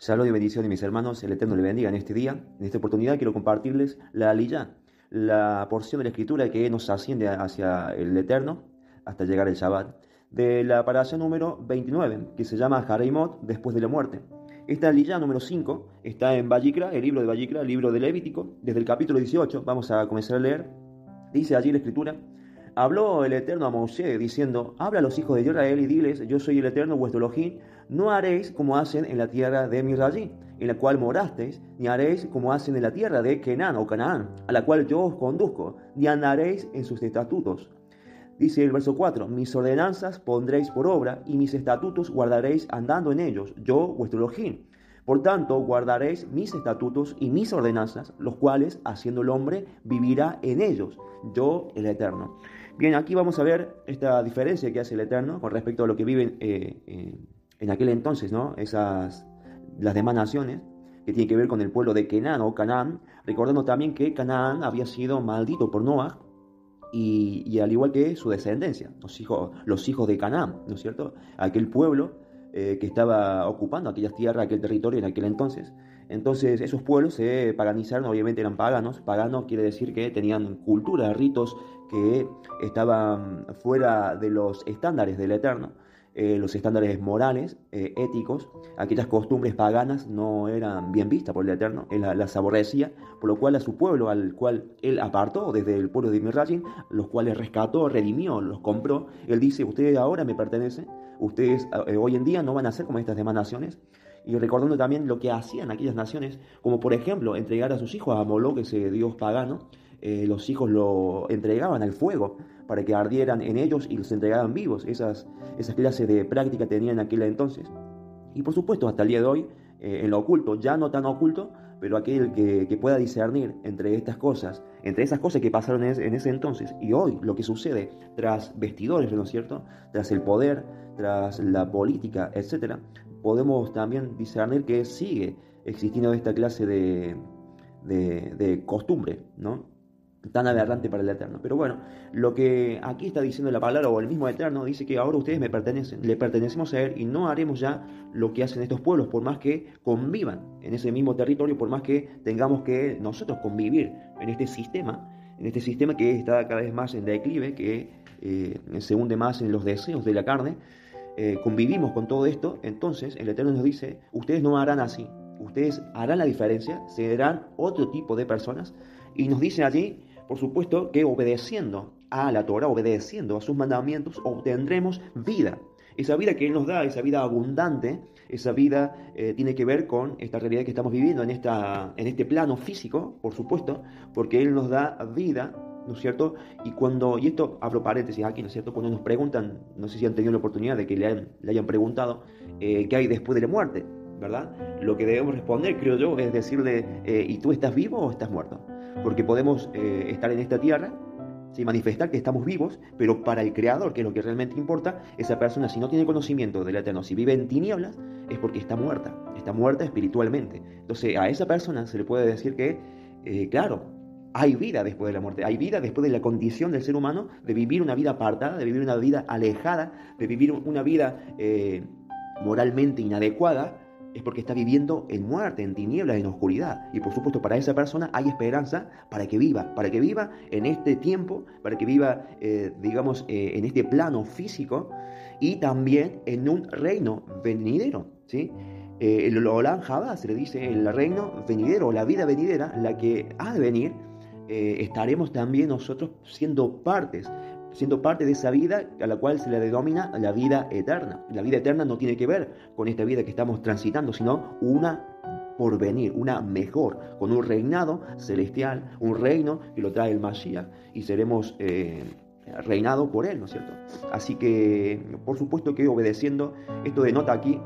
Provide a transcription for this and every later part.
Salud y bendición, mis hermanos, el Eterno le bendiga en este día. En esta oportunidad quiero compartirles la aliyá, la porción de la Escritura que nos asciende hacia el Eterno hasta llegar el Shabbat, de la parasha número 29, que se llama Jareimot, después de la muerte. Esta aliyá número 5 está en Vayikra, el libro de Vayikra, el libro de Levítico, desde el capítulo 18. Vamos a comenzar a leer. Dice allí la Escritura: habló el Eterno a Moshe diciendo: habla a los hijos de Israel y diles: yo soy el Eterno vuestro Elohim, no haréis como hacen en la tierra de Mirrayim, en la cual morasteis, ni haréis como hacen en la tierra de Kenán o Canaán, a la cual yo os conduzco, ni andaréis en sus estatutos. Dice el verso 4: mis ordenanzas pondréis por obra, y mis estatutos guardaréis andando en ellos, yo vuestro Elohim. Por tanto, guardaréis mis estatutos y mis ordenanzas, los cuales, haciendo el hombre, vivirá en ellos, yo el Eterno. Bien, aquí vamos a ver esta diferencia que hace el Eterno con respecto a lo que viven en aquel entonces, ¿no? Las demás naciones, que tienen que ver con el pueblo de Kenán o Canaán, recordando también que Canaán había sido maldito por Noah, y al igual que su descendencia, los hijos de Canaán, ¿no es cierto? Aquel pueblo que estaba ocupando aquellas tierras, aquel territorio en aquel entonces. Entonces esos pueblos se paganizaron, obviamente eran paganos. Paganos quiere decir que tenían cultura, ritos que estaban fuera de los estándares del Eterno. Los estándares morales, éticos, aquellas costumbres paganas no eran bien vistas por el Eterno, él las aborrecía, por lo cual a su pueblo, al cual él apartó desde el pueblo de Mirrayim, los cuales rescató, redimió, los compró. Él dice: ustedes ahora me pertenecen, ustedes hoy en día no van a ser como estas demás naciones. Y recordando también lo que hacían aquellas naciones, como por ejemplo entregar a sus hijos a Moloch, ese dios pagano. Los hijos lo entregaban al fuego para que ardieran en ellos y los entregaban vivos. Esas clases de práctica tenían en aquel entonces. Y por supuesto, hasta el día de hoy, en lo oculto, ya no tan oculto, pero aquel que pueda discernir entre estas cosas, entre esas cosas que pasaron en ese entonces y hoy, lo que sucede tras vestidores, ¿no es cierto?, tras el poder, tras la política, etcétera, podemos también discernir que sigue existiendo esta clase de costumbre, ¿no?, tan aberrante para el Eterno. Pero bueno, lo que aquí está diciendo la palabra, o el mismo Eterno, dice que ahora ustedes me pertenecen, le pertenecemos a Él, y no haremos ya lo que hacen estos pueblos, por más que convivan en ese mismo territorio, por más que tengamos que nosotros convivir en este sistema que está cada vez más en declive, que se hunde más en los deseos de la carne. Convivimos con todo esto. Entonces el Eterno nos dice: ustedes no harán así, ustedes harán la diferencia, serán otro tipo de personas. Y nos dice allí, por supuesto, que obedeciendo a la Torah, obedeciendo a sus mandamientos, obtendremos vida. Esa vida que Él nos da, esa vida abundante, esa vida tiene que ver con esta realidad que estamos viviendo en este plano físico, por supuesto, porque Él nos da vida, ¿no es cierto? Y esto, abro paréntesis aquí, ¿no es cierto? Cuando nos preguntan, no sé si han tenido la oportunidad de que le hayan preguntado qué hay después de la muerte, ¿verdad? Lo que debemos responder, creo yo, es decirle: ¿y tú estás vivo o estás muerto? Porque podemos estar en esta tierra, ¿sí?, manifestar que estamos vivos, pero para el Creador, que es lo que realmente importa, esa persona, si no tiene conocimiento del Eterno, si vive en tinieblas, es porque está muerta espiritualmente. Entonces a esa persona se le puede decir que, claro, hay vida después de la muerte, hay vida después de la condición del ser humano, de vivir una vida apartada, de vivir una vida alejada, de vivir una vida moralmente inadecuada. Es porque está viviendo en muerte, en tinieblas, en oscuridad. Y por supuesto, para esa persona hay esperanza para que viva en este tiempo, para que viva, en este plano físico, y también en un reino venidero, ¿sí? El Olam Jabá se le dice, el reino venidero, la vida venidera, la que ha de venir. Estaremos también nosotros siendo parte de esa vida a la cual se le denomina la vida eterna. La vida eterna no tiene que ver con esta vida que estamos transitando, sino una por venir, una mejor, con un reinado celestial, un reino que lo trae el Mashiach, y seremos reinados por él, ¿no es cierto? Así que, por supuesto que obedeciendo, esto denota aquí,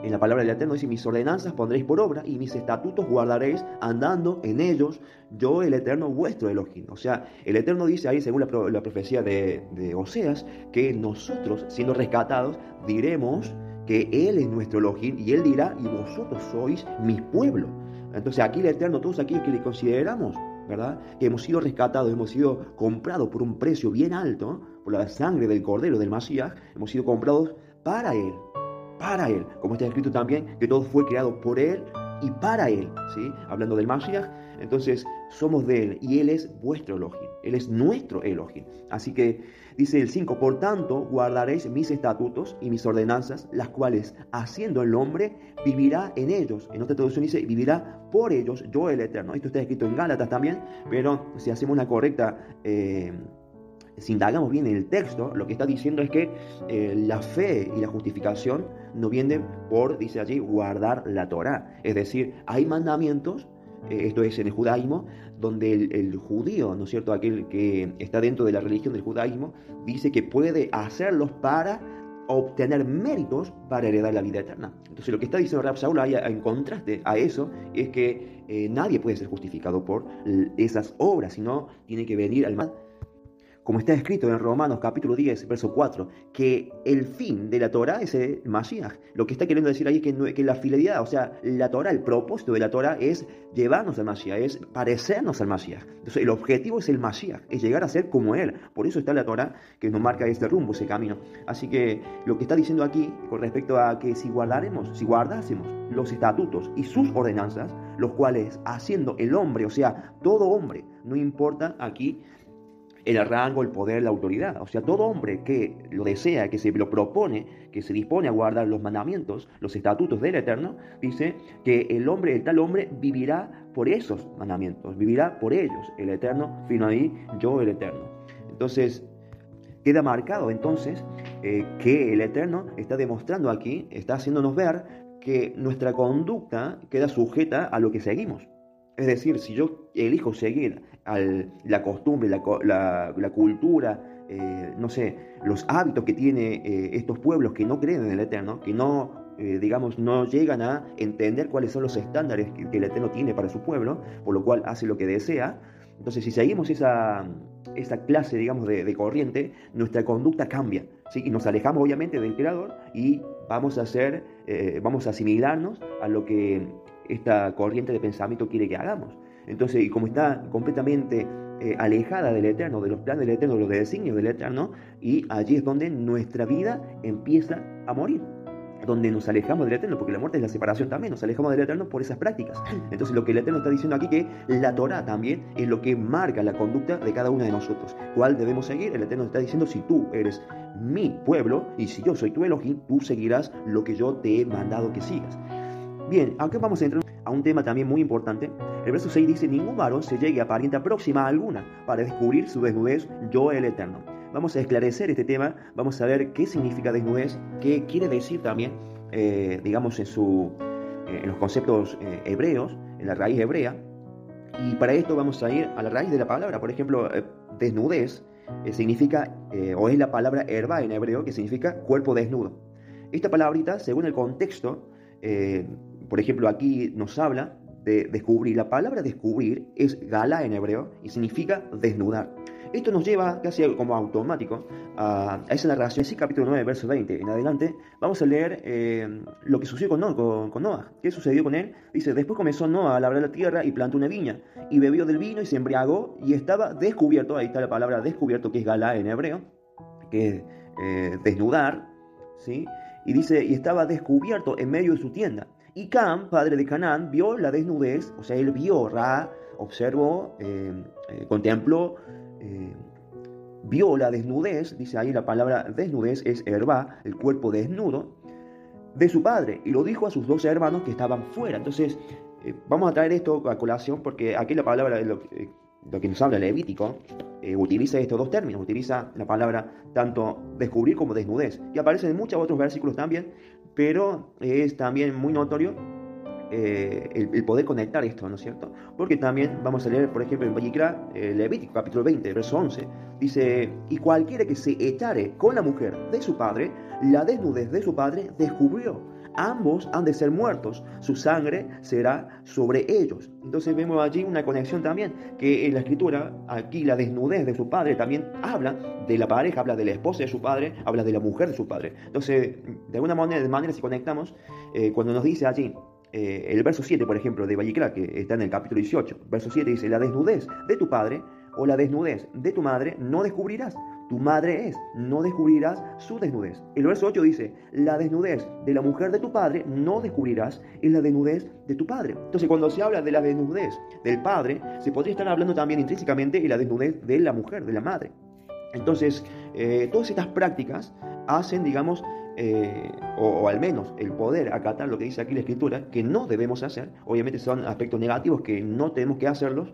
en la palabra del Eterno dice: mis ordenanzas pondréis por obra, y mis estatutos guardaréis andando en ellos, yo el Eterno vuestro Elohim. O sea, el Eterno dice ahí, según la profecía de Oseas, que nosotros, siendo rescatados, diremos que Él es nuestro Elohim, y Él dirá: y vosotros sois mi pueblo. Entonces aquí el Eterno, todos aquellos que le consideramos, ¿verdad?, que hemos sido rescatados, hemos sido comprados por un precio bien alto, por la sangre del Cordero, del Mashiach, hemos sido comprados para Él. para Él. Como está escrito también, que todo fue creado por Él y para Él, ¿sí? Hablando del Mashiach, entonces somos de Él y Él es vuestro Elohim, Él es nuestro Elohim. Así que dice el 5, por tanto guardaréis mis estatutos y mis ordenanzas, las cuales haciendo el hombre vivirá en ellos. En otra traducción dice, vivirá por ellos, yo el Eterno. Esto está escrito en Gálatas también, pero si hacemos una correcta... si indagamos bien en el texto, lo que está diciendo es que la fe y la justificación no vienen por, dice allí, guardar la Torá. Es decir, hay mandamientos, esto es en el judaísmo, donde el judío, ¿no es cierto?, aquel que está dentro de la religión del judaísmo, dice que puede hacerlos para obtener méritos para heredar la vida eterna. Entonces lo que está diciendo Rab Shaul ahí en contraste a eso es que nadie puede ser justificado por esas obras, sino tiene que venir al mal. Como está escrito en Romanos capítulo 10, verso 4, que el fin de la Torah es el Mashiach. Lo que está queriendo decir ahí es que la fidelidad, o sea, la Torah, el propósito de la Torah es llevarnos al Mashiach, es parecernos al Mashiach. Entonces el objetivo es el Mashiach, es llegar a ser como Él. Por eso está la Torah que nos marca este rumbo, ese camino. Así que lo que está diciendo aquí con respecto a que si guardásemos los estatutos y sus ordenanzas, los cuales haciendo el hombre, o sea, todo hombre, no importa aquí el rango, el poder, la autoridad. O sea, todo hombre que lo desea, que se lo propone, que se dispone a guardar los mandamientos, los estatutos del Eterno, dice que el tal hombre vivirá por esos mandamientos, vivirá por ellos. El Eterno, fino ahí, yo el Eterno. Entonces, queda marcado entonces que el Eterno está demostrando aquí, está haciéndonos ver que nuestra conducta queda sujeta a lo que seguimos. Es decir, si yo elijo seguir la costumbre, la cultura, no sé, los hábitos que tienen estos pueblos que no creen en el Eterno, que no, no llegan a entender cuáles son los estándares que el Eterno tiene para su pueblo, por lo cual hace lo que desea. Entonces, si seguimos esa clase, de corriente, nuestra conducta cambia, ¿sí? Y nos alejamos, obviamente, del Creador y vamos a asimilarnos a lo que esta corriente de pensamiento quiere que hagamos. Entonces, y como está completamente alejada del Eterno, de los planes del Eterno, de los designios del Eterno, y allí es donde nuestra vida empieza a morir, donde nos alejamos del Eterno, porque la muerte es la separación también, nos alejamos del Eterno por esas prácticas. Entonces lo que el Eterno está diciendo aquí, que la Torá también es lo que marca la conducta de cada uno de nosotros. ¿Cuál debemos seguir? El Eterno está diciendo, si tú eres mi pueblo, y si yo soy tu Elohim, tú seguirás lo que yo te he mandado que sigas. Bien, acá vamos a entrar a un tema también muy importante. El verso 6 dice, ningún varón se llegue a parienta próxima alguna para descubrir su desnudez, yo el Eterno. Vamos a esclarecer este tema, vamos a ver qué significa desnudez, qué quiere decir también, en los conceptos hebreos, en la raíz hebrea. Y para esto vamos a ir a la raíz de la palabra. Por ejemplo, desnudez significa, o es la palabra herba en hebreo, que significa cuerpo desnudo. Esta palabrita, según el contexto, por ejemplo, aquí nos habla de descubrir. La palabra descubrir es galá en hebreo y significa desnudar. Esto nos lleva casi como automático a esa narración. En capítulo 9, verso 20 en adelante, vamos a leer lo que sucedió con Noah. ¿Qué sucedió con él? Dice, después comenzó Noah a labrar la tierra y plantó una viña, y bebió del vino y se embriagó, y estaba descubierto. Ahí está la palabra descubierto, que es galá en hebreo, que es desnudar, ¿sí? Y dice, y estaba descubierto en medio de su tienda. Y Cam, padre de Canaán, vio la desnudez, o sea, él vio, observó, contempló, vio la desnudez, dice ahí la palabra desnudez, es herba, el cuerpo desnudo, de su padre, y lo dijo a sus 12 hermanos que estaban fuera. Entonces, vamos a traer esto a colación, porque aquí la palabra, lo que nos habla Levítico, utiliza estos dos términos, utiliza la palabra tanto descubrir como desnudez, que aparece en muchos otros versículos también, pero es también muy notorio el poder conectar esto, ¿no es cierto? Porque también vamos a leer, por ejemplo, en Vayikra, Levítico, capítulo 20, verso 11, dice, y cualquiera que se echare con la mujer de su padre, la desnudez de su padre descubrió. Ambos han de ser muertos, su sangre será sobre ellos. Entonces vemos allí una conexión también, que en la escritura, aquí la desnudez de su padre también habla de la pareja, habla de la esposa de su padre, habla de la mujer de su padre. Entonces, de alguna manera si conectamos, cuando nos dice allí, el verso 7, por ejemplo, de Vayikra, que está en el capítulo 18, verso 7 dice, la desnudez de tu padre o la desnudez de tu madre no descubrirás, tu madre es, no descubrirás su desnudez. El verso 8 dice, la desnudez de la mujer de tu padre no descubrirás, es la desnudez de tu padre. Entonces, cuando se habla de la desnudez del padre, se podría estar hablando también intrínsecamente de la desnudez de la mujer, de la madre. Entonces, todas estas prácticas hacen, digamos, o al menos el poder acatar lo que dice aquí la Escritura, que no debemos hacer, obviamente son aspectos negativos que no tenemos que hacerlos,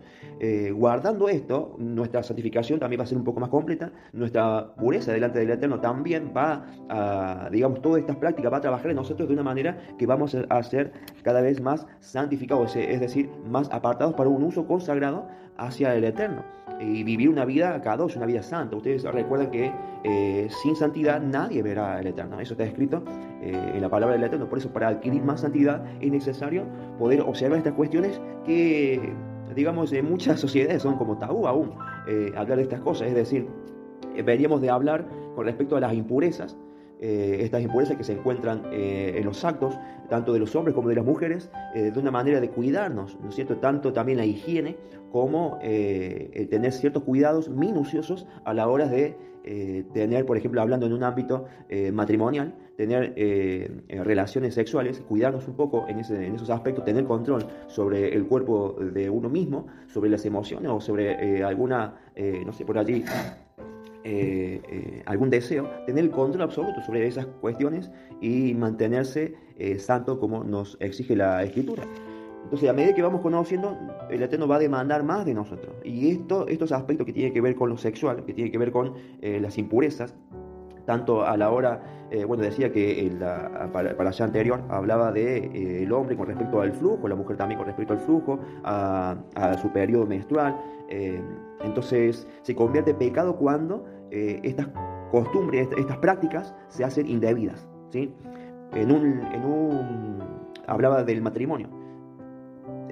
guardando esto, nuestra santificación también va a ser un poco más completa, nuestra pureza delante del Eterno también va a, digamos, todas estas prácticas va a trabajar en nosotros de una manera que vamos a ser cada vez más santificados, es decir, más apartados para un uso consagrado hacia el Eterno y vivir una vida kadosh, una vida santa. Ustedes recuerdan que sin santidad nadie verá al Eterno. Eso está escrito en la palabra del Eterno. Por eso, para adquirir más santidad es necesario poder observar estas cuestiones que, digamos, en muchas sociedades son como tabú aún hablar de estas cosas. Es decir, veníamos de hablar con respecto a las impurezas. Estas impurezas que se encuentran en los actos, tanto de los hombres como de las mujeres, de una manera de cuidarnos, ¿no es cierto? Tanto también la higiene como tener ciertos cuidados minuciosos a la hora de tener, por ejemplo, hablando en un ámbito matrimonial, tener relaciones sexuales, cuidarnos un poco en esos aspectos, tener control sobre el cuerpo de uno mismo, sobre las emociones o sobre alguna, no sé, por allí algún deseo, tener el control absoluto sobre esas cuestiones y mantenerse santo como nos exige la Escritura. Entonces, a medida que vamos conociendo, el Eterno va a demandar más de nosotros. Y estos aspectos que tienen que ver con lo sexual, que tienen que ver con las impurezas, tanto a la hora, bueno, decía que para allá anterior hablaba de el hombre con respecto al flujo, la mujer también con respecto al flujo, a su periodo menstrual. Entonces, se convierte en pecado cuando estas costumbres, estas prácticas se hacen indebidas, ¿sí? Hablaba del matrimonio.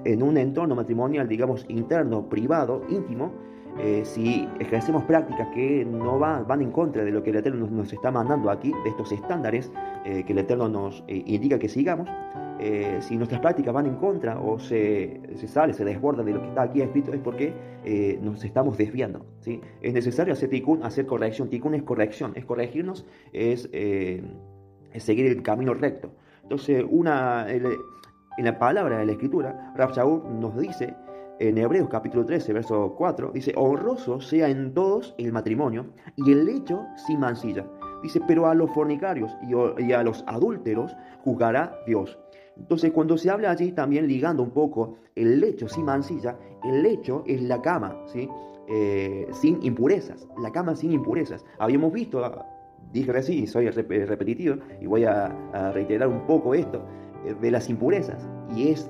En un entorno matrimonial, digamos, interno, privado, íntimo, si ejercemos prácticas que no van en contra de lo que el Eterno nos está mandando aquí, de estos estándares que el Eterno nos indica que sigamos, si nuestras prácticas van en contra o se desbordan de lo que está aquí escrito, es porque nos estamos desviando, ¿sí? Es necesario hacer tikkun, hacer corrección. Tikkun es corrección, es corregirnos, es seguir el camino recto. Entonces, en la palabra de la Escritura, Rav Shaul nos dice, en Hebreos capítulo 13, verso 4, dice, honroso sea en todos el matrimonio y el lecho sin mancilla. Dice, pero a los fornicarios y a los adúlteros juzgará Dios. Entonces, cuando se habla allí, también ligando un poco el lecho sin mancilla, el lecho es la cama, ¿sí? Sin impurezas, la cama sin impurezas. Habíamos visto, dije recién, soy repetitivo, y voy a reiterar un poco esto, de las impurezas, y es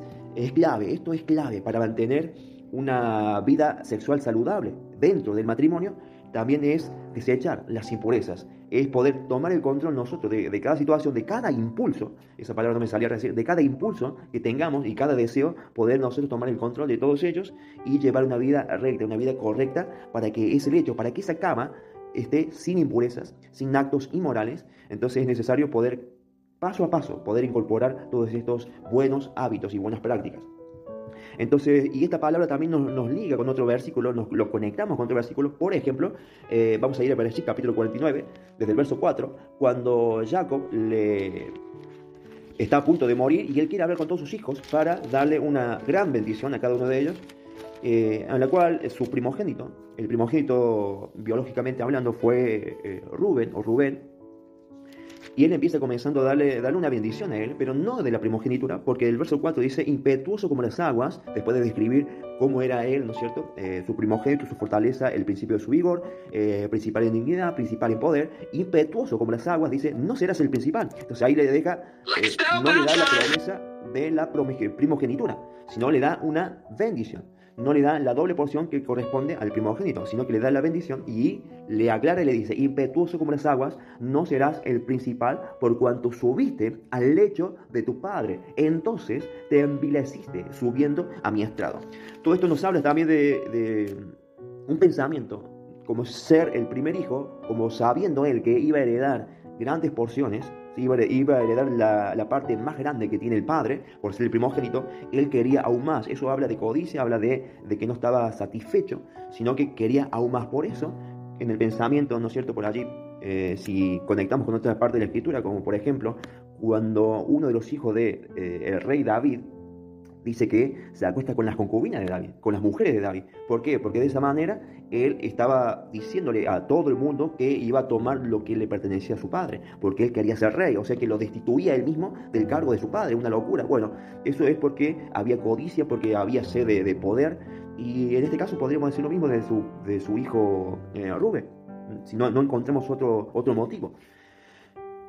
clave, esto es clave para mantener una vida sexual saludable dentro del matrimonio. También es desechar las impurezas, es poder tomar el control nosotros de cada situación, de cada impulso, esa palabra no me salía a decir, de cada impulso que tengamos y cada deseo, poder nosotros tomar el control de todos ellos y llevar una vida recta, una vida correcta, para que ese lecho, para que esa cama esté sin impurezas, sin actos inmorales. Entonces es necesario poder paso a paso, poder incorporar todos estos buenos hábitos y buenas prácticas. Entonces, y esta palabra también nos liga con otro versículo, lo conectamos con otro versículo. Por ejemplo, vamos a ir a Bereshit capítulo 49, desde el verso 4, cuando Jacob está a punto de morir y él quiere hablar con todos sus hijos para darle una gran bendición a cada uno de ellos, en la cual su primogénito, el primogénito biológicamente hablando fue Rubén, y él empieza comenzando a darle una bendición a él, pero no de la primogenitura, porque el verso 4 dice, impetuoso como las aguas, después de describir cómo era él, ¿no es cierto? Su primogénito, su fortaleza, el principio de su vigor, principal en dignidad, principal en poder, impetuoso como las aguas, dice, no serás el principal. Entonces ahí le deja, no le da la promesa de la primogenitura, sino le da una bendición. No le da la doble porción que corresponde al primogénito, sino que le da la bendición y le aclara y le dice, impetuoso como las aguas, no serás el principal por cuanto subiste al lecho de tu padre. Entonces te envileciste subiendo a mi estrado. Todo esto nos habla también de un pensamiento, como ser el primer hijo, como sabiendo él que iba a heredar grandes porciones, iba a heredar la parte más grande que tiene el padre, por ser el primogénito. Él quería aún más. Eso habla de codicia, habla de que no estaba satisfecho, sino que quería aún más. Por eso en el pensamiento, ¿no es cierto?, por allí, si conectamos con otra parte de la Escritura, como por ejemplo, cuando uno de los hijos de el rey David dice que se acuesta con las concubinas de David, con las mujeres de David. ¿Por qué? Porque de esa manera él estaba diciéndole a todo el mundo que iba a tomar lo que le pertenecía a su padre, porque él quería ser rey, o sea que lo destituía él mismo del cargo de su padre, una locura. Bueno, eso es porque había codicia, porque había sed de poder, y en este caso podríamos decir lo mismo de su hijo Rubén, si no encontramos otro motivo.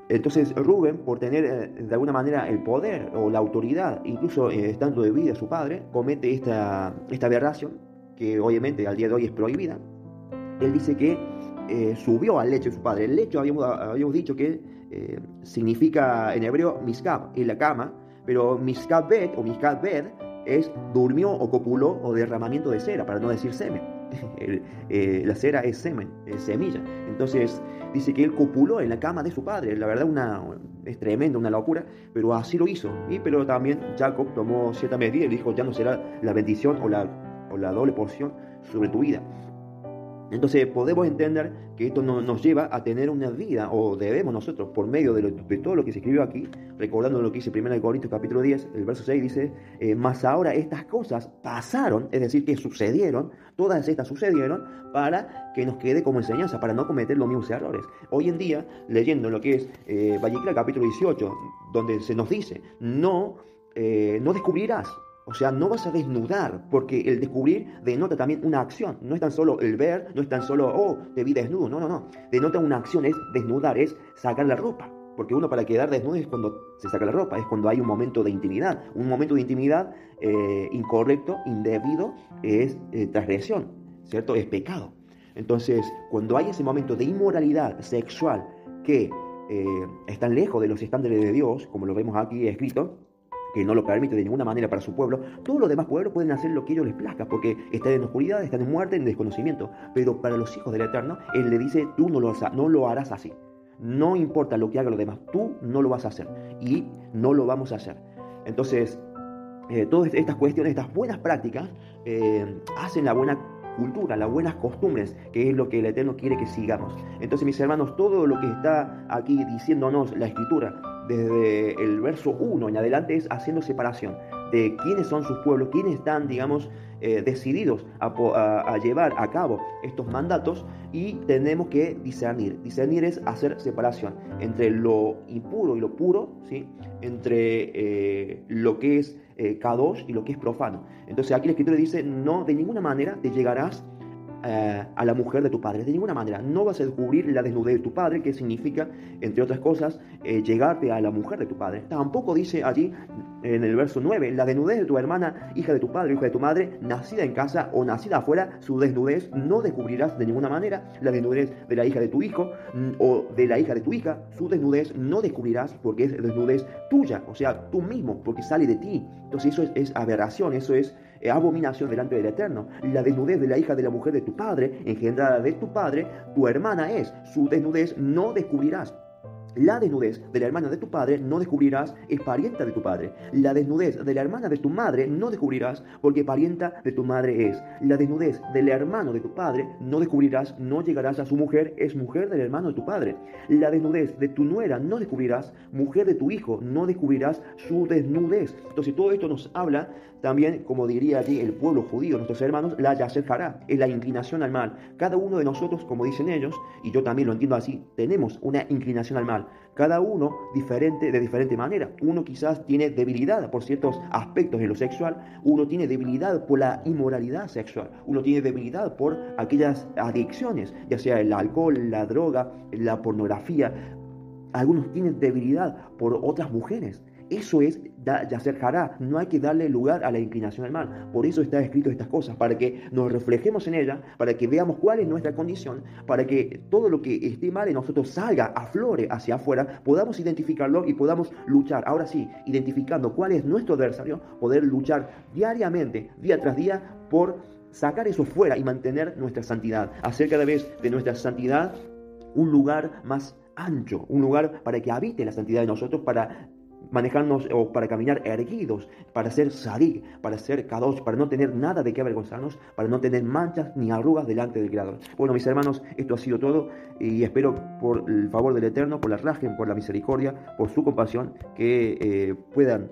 Entonces Rubén, por tener de alguna manera el poder o la autoridad, incluso estando de vida su padre, comete esta aberración, que obviamente al día de hoy es prohibida. Él dice que subió al lecho de su padre. El lecho habíamos dicho que significa en hebreo miskab, en la cama, pero miskabet o miskabed es durmió o copuló o derramamiento de cera, para no decir semen. La cera es semen, es semilla. Entonces dice que él copuló en la cama de su padre. La verdad es tremenda, una locura, pero así lo hizo. Pero también Jacob tomó cierta medida y dijo, ya no será la bendición o la doble porción sobre tu vida. Entonces podemos entender que esto nos lleva a tener una vida, o debemos nosotros, por medio de todo lo que se escribió aquí, recordando lo que dice 1 Corintios capítulo 10, el verso 6 dice, mas ahora estas cosas pasaron, es decir, que sucedieron, todas estas sucedieron para que nos quede como enseñanza, para no cometer los mismos errores. Hoy en día, leyendo lo que es Vallicra capítulo 18, donde se nos dice, no descubrirás. O sea, no vas a desnudar, porque el descubrir denota también una acción. No es tan solo el ver, no es tan solo, oh, te vi desnudo. No. Denota una acción, es desnudar, es sacar la ropa. Porque uno para quedar desnudo es cuando se saca la ropa, es cuando hay un momento de intimidad. Un momento de intimidad incorrecto, indebido, es transgresión, ¿cierto? Es pecado. Entonces, cuando hay ese momento de inmoralidad sexual que están lejos de los estándares de Dios, como lo vemos aquí escrito, que no lo permite de ninguna manera para su pueblo, todos los demás pueblos pueden hacer lo que ellos les plazca, porque están en oscuridad, están en muerte, en desconocimiento. Pero para los hijos del Eterno, Él le dice, tú no lo harás así. No importa lo que hagan los demás, tú no lo vas a hacer. Y no lo vamos a hacer. Entonces, todas estas cuestiones, estas buenas prácticas, hacen la buena cultura, las buenas costumbres, que es lo que el Eterno quiere que sigamos. Entonces, mis hermanos, todo lo que está aquí diciéndonos la Escritura, desde el verso 1 en adelante, es haciendo separación de quiénes son sus pueblos, quiénes están, digamos, decididos a llevar a cabo estos mandatos, y tenemos que discernir. Discernir es hacer separación entre lo impuro y lo puro, ¿sí? Entre lo que es kadosh y lo que es profano. Entonces aquí la Escritura dice, no, de ninguna manera te llegarás a la mujer de tu padre, de ninguna manera. No vas a descubrir la desnudez de tu padre, que significa, entre otras cosas, llegarte a la mujer de tu padre. Tampoco dice allí, en el verso 9, la desnudez de tu hermana, hija de tu padre, hija de tu madre, nacida en casa o nacida afuera, su desnudez no descubrirás de ninguna manera. La desnudez de la hija de tu hijo o de la hija de tu hija, su desnudez no descubrirás, porque es desnudez tuya, o sea, tú mismo, porque sale de ti. Entonces eso es aberración, eso es abominación delante del Eterno. La desnudez de la hija de la mujer de tu padre, engendrada de tu padre, tu hermana es, su desnudez no descubrirás. La desnudez de la hermana de tu padre no descubrirás, es parienta de tu padre. La desnudez de la hermana de tu madre no descubrirás, porque parienta de tu madre es. La desnudez del hermano de tu padre no descubrirás, no llegarás a su mujer, es mujer del hermano de tu padre. La desnudez de tu nuera no descubrirás, mujer de tu hijo no descubrirás su desnudez. Entonces todo esto nos habla también, como diría allí el pueblo judío, nuestros hermanos, la yaser hará, es la inclinación al mal. Cada uno de nosotros, como dicen ellos, y yo también lo entiendo así, tenemos una inclinación al mal. Cada uno de diferente manera. Uno quizás tiene debilidad por ciertos aspectos de lo sexual, uno tiene debilidad por la inmoralidad sexual, uno tiene debilidad por aquellas adicciones, ya sea el alcohol, la droga, la pornografía. Algunos tienen debilidad por otras mujeres. Eso es yaser hará. No hay que darle lugar a la inclinación al mal. Por eso está escrito estas cosas, para que nos reflejemos en ella, para que veamos cuál es nuestra condición, para que todo lo que esté mal en nosotros salga, aflore hacia afuera, podamos identificarlo y podamos luchar. Ahora sí, identificando cuál es nuestro adversario, poder luchar diariamente, día tras día, por sacar eso fuera y mantener nuestra santidad. Hacer cada vez de nuestra santidad un lugar más ancho, un lugar para que habite la santidad de nosotros, para manejarnos o para caminar erguidos, para ser sadik, para ser kadosh, para no tener nada de qué avergonzarnos, para no tener manchas ni arrugas delante del Creador. Bueno, mis hermanos, esto ha sido todo y espero por el favor del Eterno, por la rajem, por la misericordia, por su compasión, que puedan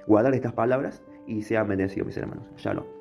guardar estas palabras y sean bendecidos, mis hermanos. Shalom.